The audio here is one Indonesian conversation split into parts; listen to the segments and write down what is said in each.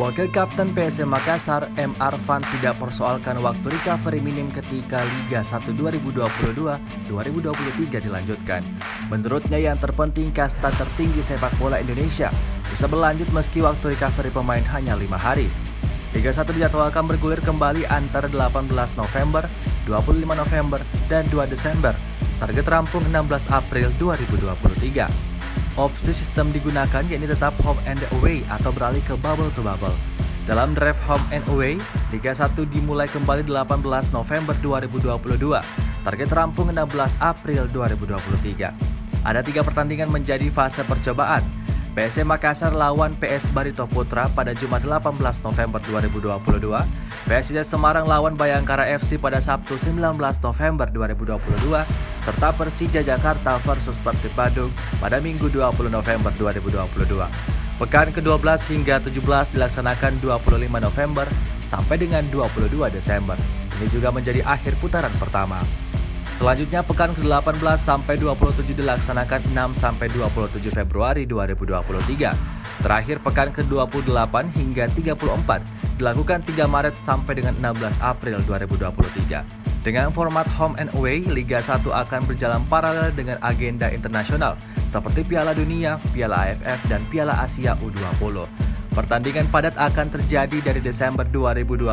Wakil Kapten PSM Makassar, M. Arfan tidak persoalkan waktu recovery minim ketika Liga 1 2022-2023 dilanjutkan. Menurutnya yang terpenting kasta tertinggi sepak bola Indonesia bisa berlanjut meski waktu recovery pemain hanya 5 hari. Liga 1 dijadwalkan bergulir kembali antara 18 November, 25 November, dan 2 Desember. Target rampung 16 April 2023. Opsi sistem digunakan yakni tetap home and away atau beralih ke bubble to bubble. Dalam draft home and away, Liga 1 dimulai kembali 18 November 2022. Target rampung 16 April 2023. Ada 3 pertandingan menjadi fase percobaan. PSM Makassar lawan PS Barito Putra pada Jumat 18 November 2022, PSIS Semarang lawan Bayangkara FC pada Sabtu 19 November 2022, serta Persija Jakarta versus Persib Bandung pada Minggu 20 November 2022. Pekan ke-12 hingga 17 dilaksanakan 25 November sampai dengan 22 Desember. Ini juga menjadi akhir putaran pertama. Selanjutnya pekan ke-18 sampai 27 dilaksanakan 6 sampai 27 Februari 2023. Terakhir pekan ke-28 hingga 34 dilakukan 3 Maret sampai dengan 16 April 2023. Dengan format home and away, Liga 1 akan berjalan paralel dengan agenda internasional seperti Piala Dunia, Piala AFF, dan Piala Asia U20. Pertandingan padat akan terjadi dari Desember 2022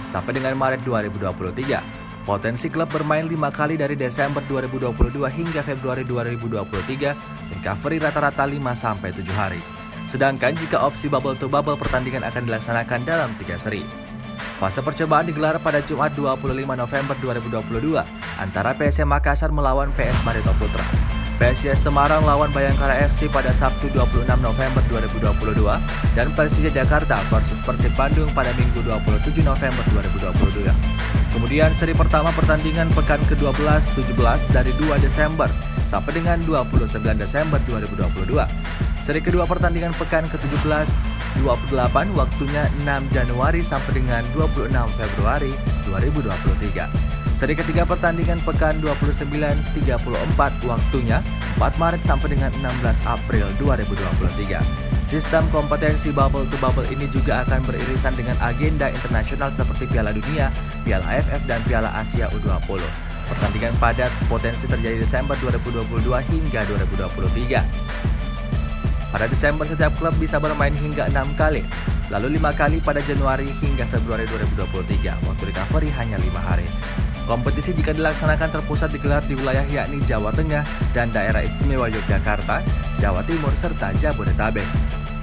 sampai dengan Maret 2023. Potensi klub bermain 5 kali dari Desember 2022 hingga Februari 2023, recovery rata-rata 5-7 hari. Sedangkan jika opsi bubble to bubble, pertandingan akan dilaksanakan dalam 3 seri. Fase percobaan digelar pada Jumat 25 November 2022 antara PSM Makassar melawan PS Barito Putra. PSIS Semarang lawan Bayangkara FC pada Sabtu 26 November 2022 dan Persija Jakarta versus Persib Bandung pada Minggu 27 November 2022. Kemudian seri pertama pertandingan pekan ke-12-17 dari 2 Desember sampai dengan 29 Desember 2022. Seri kedua pertandingan pekan ke-17-28 waktunya 6 Januari sampai dengan 26 Februari 2023. Seri ketiga pertandingan pekan 29-34 waktunya 4 Maret sampai dengan 16 April 2023. Sistem kompetensi bubble to bubble ini juga akan beririsan dengan agenda internasional seperti Piala Dunia, Piala AFF, dan Piala Asia U20. Pertandingan padat potensi terjadi Desember 2022 hingga 2023. Pada Desember setiap klub bisa bermain hingga 6 kali, lalu 5 kali pada Januari hingga Februari 2023. Waktu recovery hanya 5 hari. Kompetisi jika dilaksanakan terpusat digelar di wilayah yakni Jawa Tengah dan Daerah Istimewa Yogyakarta, Jawa Timur, serta Jabodetabek.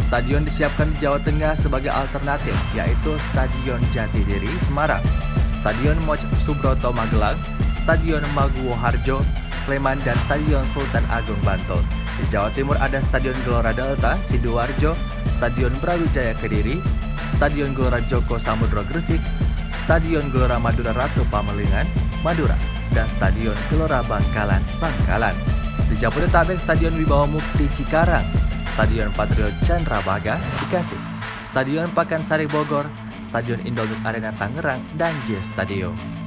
Stadion disiapkan di Jawa Tengah sebagai alternatif, yaitu Stadion Jatidiri Semarang, Stadion Moch Subroto Magelang, Stadion Maguwo Harjo Sleman, dan Stadion Sultan Agung Bantul. Di Jawa Timur ada Stadion Gelora Delta Sidoarjo, Stadion Brawijaya Kediri, Stadion Gelora Joko Samudro Gresik, Stadion Gelora Madura Ratu Pamelingan, Madura, dan Stadion Gelora Bangkalan, Bangkalan. Di Jabodetabek Stadion Wibawa Mukti Cikarang, Stadion Patriot Candrabaga Bekasi, Stadion Pakansari Bogor, Stadion Indomit Arena Tangerang, dan J Stadium.